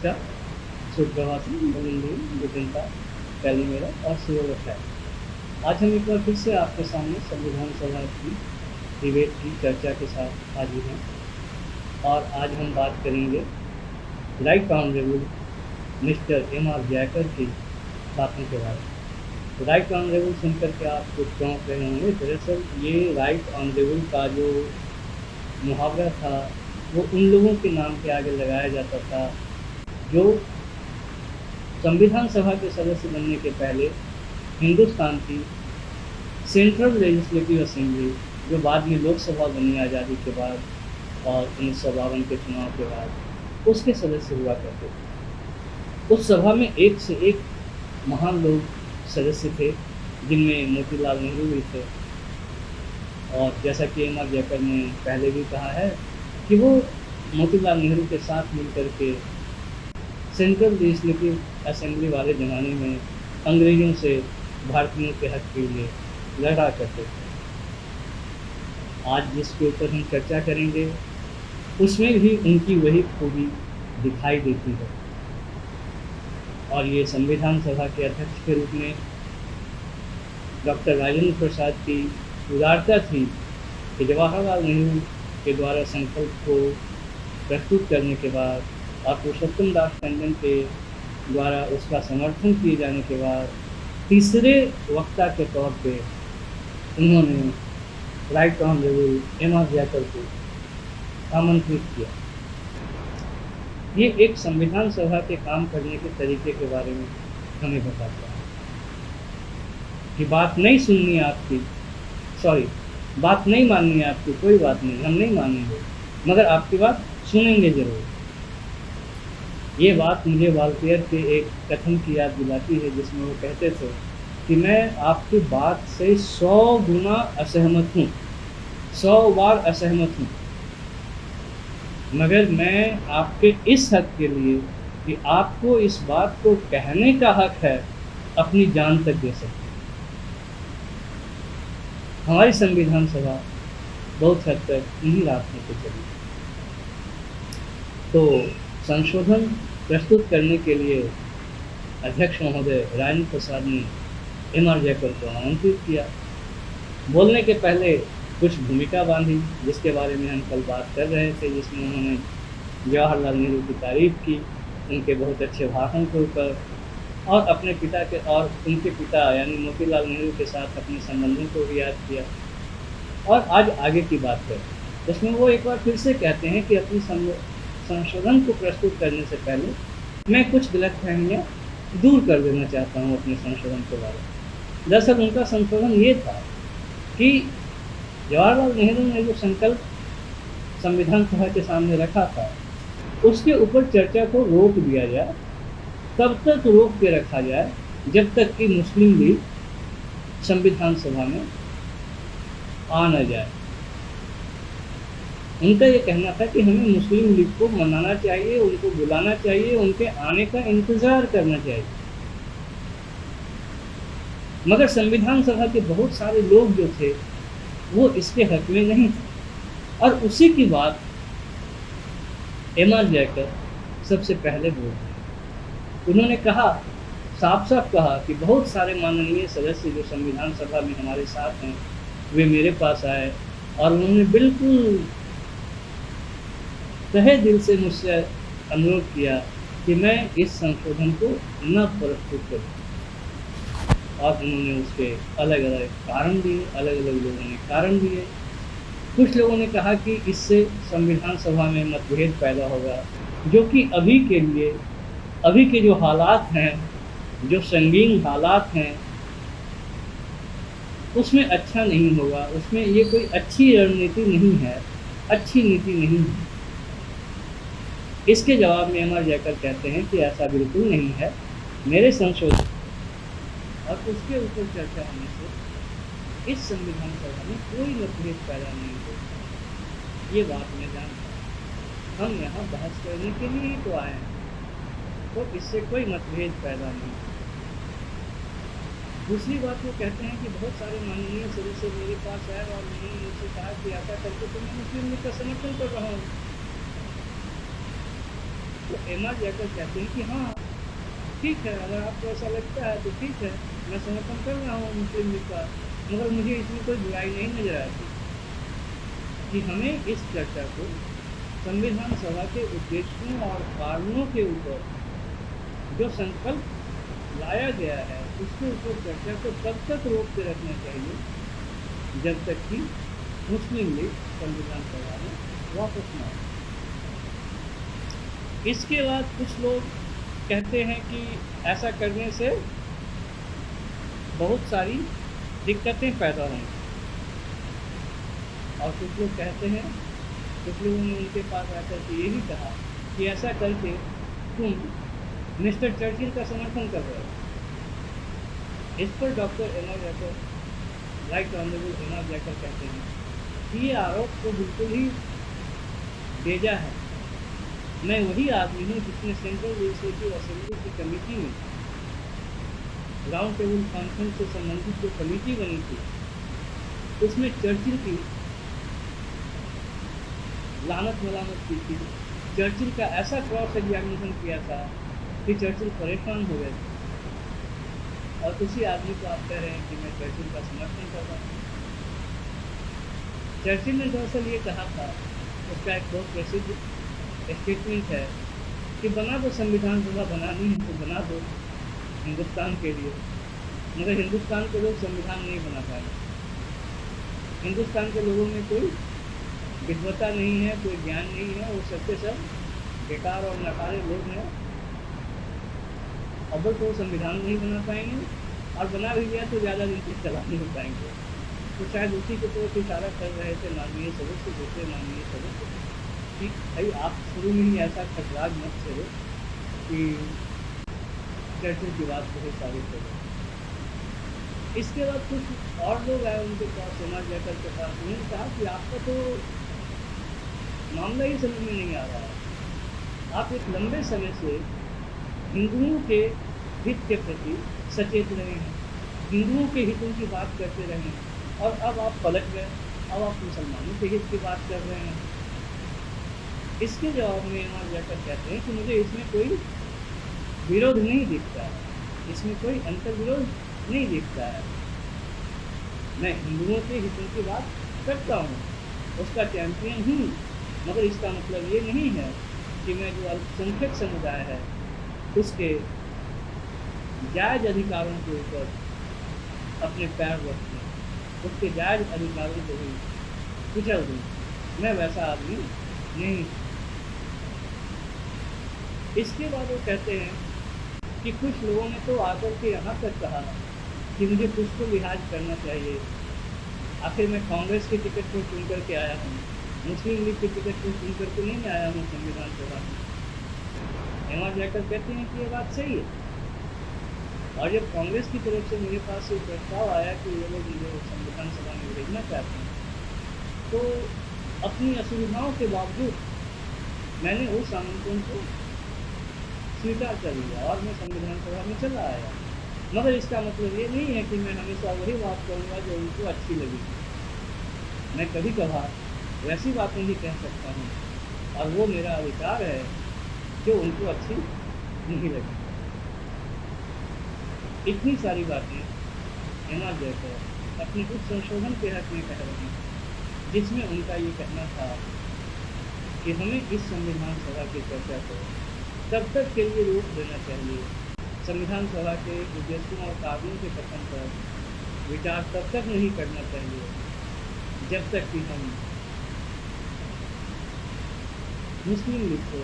नमस्कार, सुप्रभातम, वंदे गुटनता, कैलिमेरा और सूर्योदय। आज हम एक बार फिर से आपके सामने संविधान सभा की डिबेट की चर्चा के साथ हाजिर हैं और आज हम बात करेंगे right honourable mister M R. Jayakar की बातों के बारे में। राइट ऑनरेबल सुनकर के आप कुछ चौंक रहे होंगे। दरअसल ये राइट ऑनरेबल का जो मुहावरा था वो उन लोगों के नाम के आगे लगाया जाता था जो संविधान सभा के सदस्य बनने के पहले हिंदुस्तान की सेंट्रल लेजिस्लेटिव असेंबली, जो बाद में लोकसभा बनी आज़ादी के बाद और 1952 के चुनाव के बाद, उसके सदस्य हुआ करते थे। उस सभा में एक से एक महान लोग सदस्य थे, जिनमें मोतीलाल नेहरू भी थे। और जैसा कि एम.आर. जयकर ने पहले भी कहा है कि वो मोतीलाल नेहरू के साथ मिलकर के सेंट्रल लेजिस्लेटिव असेंबली वाले ज़माने में अंग्रेज़ों से भारतीयों के हक के लिए लड़ा करते थे। आज जिसके ऊपर हम चर्चा करेंगे उसमें भी उनकी वही खूबी दिखाई देती है। और ये संविधान सभा के अध्यक्ष के रूप में डॉक्टर राजेंद्र प्रसाद की उदारता थी कि जवाहरलाल नेहरू के द्वारा संकल्प को प्रस्तुत करने के बाद और पुरुषोत्तम दास टंडन के द्वारा उसका समर्थन किए जाने के बाद तीसरे वक्ता के तौर पे उन्होंने राइट ऑनरेबल एम.आर. जयकर को आमंत्रित किया। ये एक संविधान सभा के काम करने के तरीके के बारे में हमें बताता है कि बात नहीं सुननी आपकी, बात नहीं माननी है आपकी, कोई बात नहीं, हम नहीं मानेंगे, मगर आपकी बात सुनेंगे ज़रूर। ये बात मुझे वाल्टेयर के एक कथन की याद दिलाती है, जिसमें वो कहते थे कि मैं आपकी बात से 100 गुना असहमत हूँ, 100 बार असहमत हूँ, मगर मैं आपके इस हक के लिए कि आपको इस बात को कहने का हक है, अपनी जान तक दे सकते। हमारी संविधान सभा बहुत हद तक इन्हीं रास्तों पे चली। तो संशोधन प्रस्तुत करने के लिए अध्यक्ष महोदय राजेंद्र प्रसाद ने एम.आर. जयकर को आमंत्रित किया। बोलने के पहले कुछ भूमिका बांधी, जिसके बारे में हम कल बात कर रहे थे, जिसमें उन्होंने जवाहरलाल नेहरू की तारीफ़ की, उनके बहुत अच्छे भाषण के ऊपर, और अपने पिता के और उनके पिता यानी मोतीलाल नेहरू के साथ अपने संबंधों को भी याद किया। और आज आगे की बात करें, उसमें वो एक बार फिर से कहते हैं कि अपनी संशोधन को प्रस्तुत करने से पहले मैं कुछ गलतफहमियाँ दूर कर देना चाहता हूँ अपने संशोधन के बारे में। दरअसल उनका संशोधन ये था कि जवाहरलाल नेहरू ने जो संकल्प संविधान सभा के सामने रखा था, उसके ऊपर चर्चा को रोक दिया जाए। तब तक रोक के रखा जाए जब तक कि मुस्लिम लीग संविधान सभा में आ न जाए। उनका ये कहना था कि हमें मुस्लिम लीग को मनाना चाहिए, उनको बुलाना चाहिए, उनके आने का इंतज़ार करना चाहिए। मगर संविधान सभा के बहुत सारे लोग जो थे वो इसके हक में नहीं थे। और उसी की बात एम.आर. जयकर सबसे पहले बोल रहे। उन्होंने कहा, साफ साफ कहा कि बहुत सारे माननीय सदस्य जो संविधान सभा में हमारे साथ हैं, वे मेरे पास आए और उन्होंने बिल्कुल तहे दिल से मुझसे अनुरोध किया कि मैं इस संशोधन को न प्रस्तुत करूं। और उन्होंने उसके अलग अलग कारण दिए, अलग अलग लोगों ने कारण दिए। कुछ लोगों ने कहा कि इससे संविधान सभा में मतभेद पैदा होगा, जो कि अभी के लिए, अभी के जो हालात हैं, जो संगीन हालात हैं, उसमें अच्छा नहीं होगा, उसमें ये कोई अच्छी रणनीति नहीं है, अच्छी नीति नहीं है। इसके जवाब में एम.आर. जयकर कहते हैं कि ऐसा बिल्कुल नहीं है, मेरे संशोधन और उसके ऊपर चर्चा होने से इस संविधान सभा में कोई मतभेद पैदा नहीं होगा। ये बात मैं जानता हूँ, हम यहाँ बहस करने के लिए ही तो आए हैं, तो इससे कोई मतभेद पैदा नहीं। दूसरी बात वो कहते हैं कि बहुत सारे माननीय सदस्य मेरे पास आए और मैंने मुझसे कहा कि ऐसा करके तो मैं मुस्लिम लीग का समर्थन कर रहा हूँ। तो एमा जाकर कहते हैं कि हाँ ठीक है, अगर आपको ऐसा लगता है तो ठीक है, मैं समर्थन कर रहा हूँ मुस्लिम लीग का, मगर मुझे इसमें कोई बुराई नहीं नजर आती कि हमें इस चर्चा को संविधान सभा के उद्देश्यों और कारणों के ऊपर जो संकल्प लाया गया है उसके ऊपर चर्चा को तब तक रोक के रखना चाहिए जब तक कि मुस्लिम लीग संविधान सभा में वापस न आए। इसके बाद कुछ लोग कहते हैं कि ऐसा करने से बहुत सारी दिक्कतें पैदा होंगी, और कुछ लोग कहते हैं, कुछ लोगों ने उनके पास आकर के यही कहा कि ऐसा करके तुम मिस्टर चर्चिल का समर्थन कर रहे हो। इस पर डॉक्टर एमा जैकर, राइट ऑनरेबल एमा जैकर कहते हैं कि ये आरोप तो बिल्कुल ही बेजा है। मैं वही आदमी हूँ जिसने सेंट्रल लेजिस्लेटिव असेंबली की कमेटी में राउंड टेबल कॉन्फ्रेंस से संबंधित जो कमेटी बनी थी उसमें चर्चिल की लानत मलामत की थी, चर्चिल का ऐसा क्रॉस एग्जामिनेशन किया था कि चर्चिल परेशान हो गए थे, और उसी आदमी को आप कह रहे हैं कि मैं चर्चिल का समर्थन कर रहा हूँ। चर्चिल ने दरअसल ये कहा था, उसका एक बहुत प्रसिद्ध स्टेटमेंट है कि बना दो संविधान सभा, बनानी है तो बना दो हिंदुस्तान के लिए, मगर हिंदुस्तान के लोग संविधान नहीं बना पाएंगे। हिंदुस्तान के लोगों में कोई विद्वता नहीं है, कोई ज्ञान नहीं है, वो सबके सब बेकार और नकारे लोग हैं। अब तो संविधान नहीं बना पाएंगे, और बना भी गया तो ज़्यादा दिन तक चला नहीं पाएंगे। तो शायद उसी की तरफ इशारा कर रहे थे माननीय सदस्य, दूसरे माननीय सदस्य, कि भाई आप शुरू में ही ऐसा खतराज मत करो कि चर्चिल की बात बहुत सारी करो। इसके बाद कुछ और लोग आए उनके पास, समाज जाकर के पास, उन्होंने कहा कि आपका तो मामला ही समझ में नहीं आ रहा है। आप एक लंबे समय से हिंदुओं के हित के प्रति सचेत रहे हैं, हिंदुओं के हितों की बात करते रहे हैं, और अब आप पलट गए, अब आप मुसलमानों के हित की बात कर रहे हैं। इसके जवाब में समाज जाकर कहते हैं कि मुझे इसमें कोई विरोध नहीं दिखता है, इसमें कोई अंतर विरोध नहीं दिखता है। मैं हिंदुओं के हितों की बात करता हूँ, उसका चैंपियन हूँ, मगर इसका मतलब ये नहीं है कि मैं जो अल्पसंख्यक समुदाय है उसके जायज़ अधिकारों के ऊपर अपने पैर रख दूँ, उसके जायज़ अधिकारों को ही कुचल दूँ। मैं वैसा आदमी नहीं। इसके बाद वो कहते हैं कि कुछ लोगों ने तो आकर के यहाँ तक कहा कि मुझे कुछ तो लिहाज करना चाहिए, आखिर मैं कांग्रेस की टिकट पर चुन करके आया हूँ, मुस्लिम लीग की टिकट पर चुन करके नहीं आया हूँ संविधान सभा में। एमा जैकर कहते हैं कि ये बात सही है, और जब कांग्रेस की तरफ से मेरे पास ये प्रस्ताव आया कि ये लोग मुझे संविधान सभा में भेजना चाहते हैं, तो अपनी असुविधाओं के बावजूद मैंने उस आमंत्रण को स्वीकार कर लिया और मैं संविधान सभा में चला आया। मगर इसका मतलब ये नहीं है कि मैं हमेशा वही बात करूँगा जो उनको अच्छी लगेगी। मैं कभी कभार वैसी बातें भी कह सकता हूँ, और वो मेरा अधिकार है जो उनको अच्छी नहीं लगी। इतनी सारी बातें एमा जैकर अपने कुछ संशोधन के हक में कह रहे हैं, जिसमें उनका ये कहना था कि हमें इस संविधान सभा की चर्चा को तब तक के लिए रोक देना चाहिए, संविधान सभा के उद्देश्यों और कारणों के कथन पर विचार तब तक नहीं करना चाहिए जब तक कि हम मुस्लिम लीग को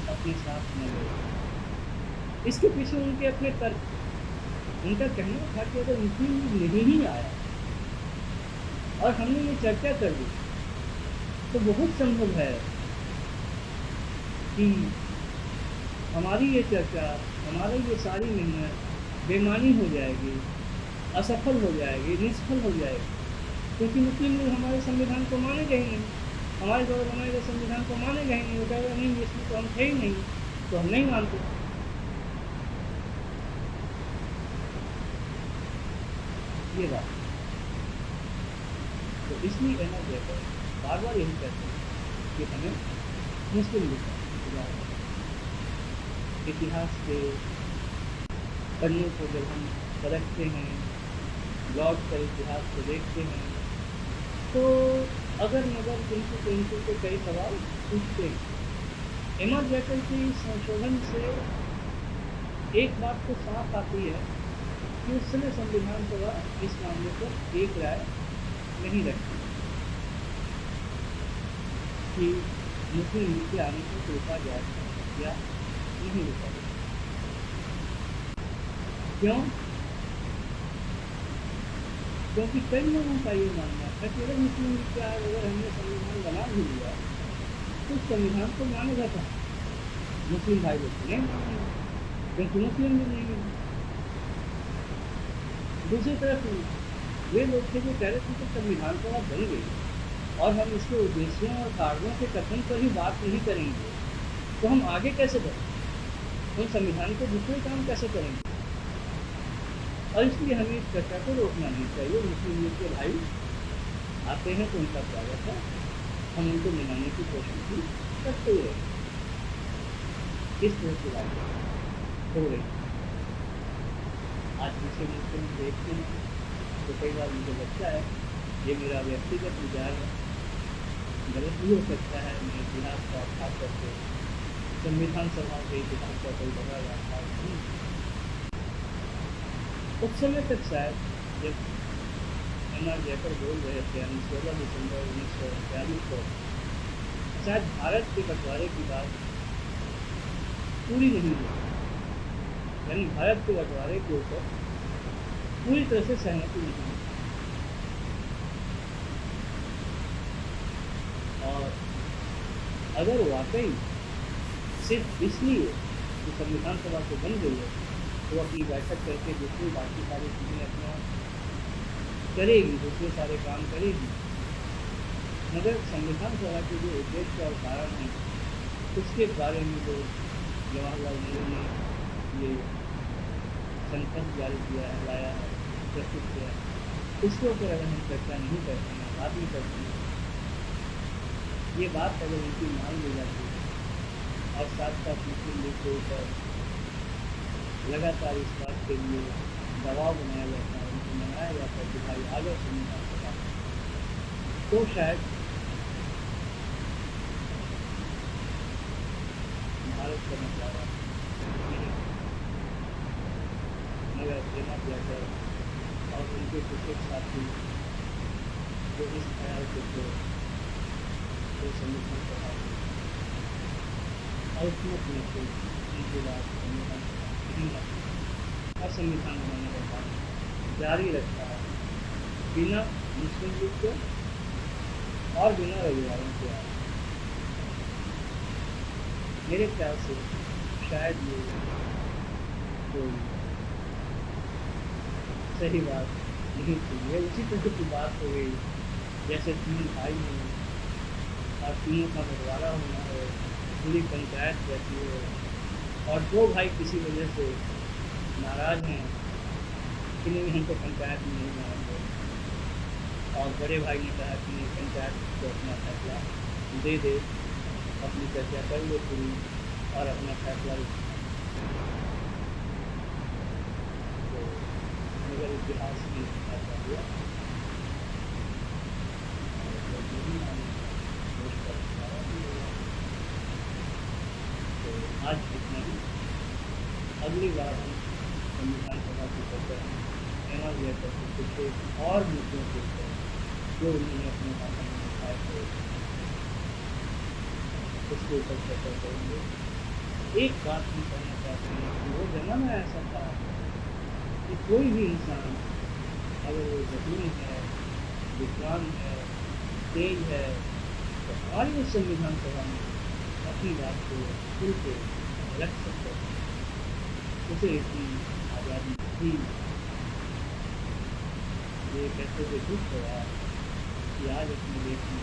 अपने साथ न लें। इसके पीछे उनके अपने तर्क, उनका कहना था कि अगर मुस्लिम लीग नहीं ही आया और हमने ये चर्चा कर ली तो बहुत संभव है कि हमारी ये चर्चा, हमारी ये सारी मेहनत बेमानी हो जाएगी, असफल हो जाएगी, निष्फल हो जाएगी, क्योंकि मुस्लिम लोग हमारे संविधान को मानेंगे ही नहीं, हमारे द्वारा बनाए गए संविधान को मानेगा ही नहीं। वो कहेगा नहीं, इसमें तो हम थे ही नहीं, तो हम नहीं मानते। ये बात, तो इसलिए एमा जैकर बार बार यही कहते हैं कि हमें मुस्लिम लीग का इंतजार है। इतिहास के पन्नों को जब हम परखते हैं, लौट कर इतिहास को देखते हैं, तो अगर मगर किंतु के कई सवाल पूछते हैं। एमा जैकब के इस संशोधन से एक बात तो साफ आती है कि उस समय संविधान सभा इस मामले पर एक राय नहीं रखती कि मुस्लिम लीग के आने को रोका जाए या नहीं रोका जाए। क्यों? क्योंकि कई लोगों का ये मानना था कि अगर मुस्लिम लीग के आए, अगर हमने संविधान बना भी लिया तो संविधान को मानेगा था, मुस्लिम भाई लोग नहीं मानेंगे क्योंकि मुस्लिम लीग नहीं है। दूसरी तरफ वे लोग थे जो कह रहे थे कि संविधान सभा बन गई और हम इसके उद्देश्यों और कारणों के कथन पर ही बात नहीं करेंगे तो हम आगे कैसे बढ़ें, हम संविधान के दूसरे काम कैसे करेंगे। और इसलिए हमें इस चर्चा को रोकना नहीं चाहिए। मुस्लिम लीग के भाई आते हैं तो उनका स्वागत है, हम उनको मनाने की कोशिश भी करते ही रहेंगे। इस तरह की बात हो रही। आज दूसरे मुल्क में देखते हैं तो कई बार मुझे लगता है, ये मेरा व्यक्तिगत विचार है, गलत भी हो सकता है, मैं इतिहास का खास करके संविधान सभा के इतिहास का कोई बड़ा व्याख्या नहीं। उस समय तक शायद जब एम.आर. जयकर बोल रहे थे, यानी 16 दिसंबर 1942 को, शायद भारत के बंटवारे की बात पूरी नहीं हुई, यानी भारत के बंटवारे के ऊपर पूरी तरह से सहमति नहीं हुई। और अगर वाकई सिर्फ इसलिए कि संविधान सभा तो बन गई है तो अपनी बैठक करके दूसरी बाकी सारी चीज़ें अपना करेगी, दूसरे सारे काम करेगी, मगर संविधान सभा के जो उद्देश्य और कारण हैं उसके बारे में जो जवाहरलाल नेहरू ने ये संकल्प जारी किया है, लाया है, प्रस्तुत किया है, उसके ऊपर अगर हम चर्चा नहीं करते हैं, बात नहीं करते हैं, ये बात अगर उनकी मान ली जाती है और साथ साथ मुस्लिम लीग के ऊपर लगातार इस बात के लिए दबाव बनाया जाता है, उनको मनाया जाता है कि भाई आगे संविधान सभा, तो शायद भारत का बंटवारा नहीं। मगर एम.आर. जयकर और उनके कुछ एक साथी जो इस ख्याल के थे तो संविधान सभा अल्पमत में थे, उनके बाद संविधान सभा नहीं रखा और संविधान बनाने का काम जारी रखा है बिना मुस्लिम लीग के और बिना रविवारों के आए। मेरे ख्याल से शायद ये कोई सही बात नहीं थी। ये उसी तरह की बात हो गई जैसे 3 भाई हैं और तीनों का बंटवारा होना है, पूरी पंचायत रहती है और 2 भाई किसी वजह से नाराज़ हैं कि नहीं हम तो पंचायत में नहीं आएंगे, और बड़े भाई ने कहा कि नहीं, पंचायत को अपना फैसला दे दे, अपनी चर्चा कर लो पूरी और अपना फैसला तो मगर इतिहास में ऐसा हुआ और जब नहीं आने देश का बंटवारा भी हुआ। तो आज इतना ही, अगली बार हम संविधान सभा की चर्चा एम.आर. जयकर के कुछ एक और मुद्दों के ऊपर जो उन्होंने अपने भाषण में उठाए थे उसके ऊपर चर्चा करेंगे। एक बात हम कहना चाहते हैं कि वो ज़माना ऐसा था कि कोई भी इंसान अगर वो ज़हीन है, विद्वान है, तेज है, तो हमारी उस संविधान सभा में अपनी बात को खुल के रख सकते हैं। उसे इतनी आज़ादी थी। ये कहते हुए दुख हो रहा है कि आज अपने देश में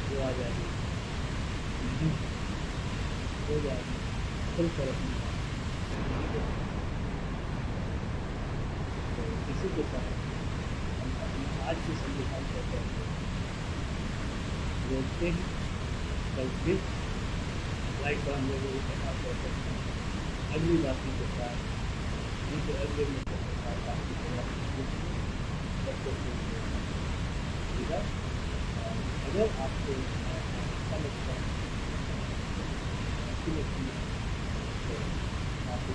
वो आज़ादी नहीं हो जाएगी, खुल कर अपनी बात नहीं कर सकते। तो इसी के साथ हम अपने आज की संविधान चर्चा को रोकते हैं। कल फिर लाइक हम लोगों के साथ कर सकते हैं। अगली बातों के साथ उनके अगले मुद्दों के साथ आपकी तैयारी अगर आपको अच्छा लगता है अच्छी लगती है तो आप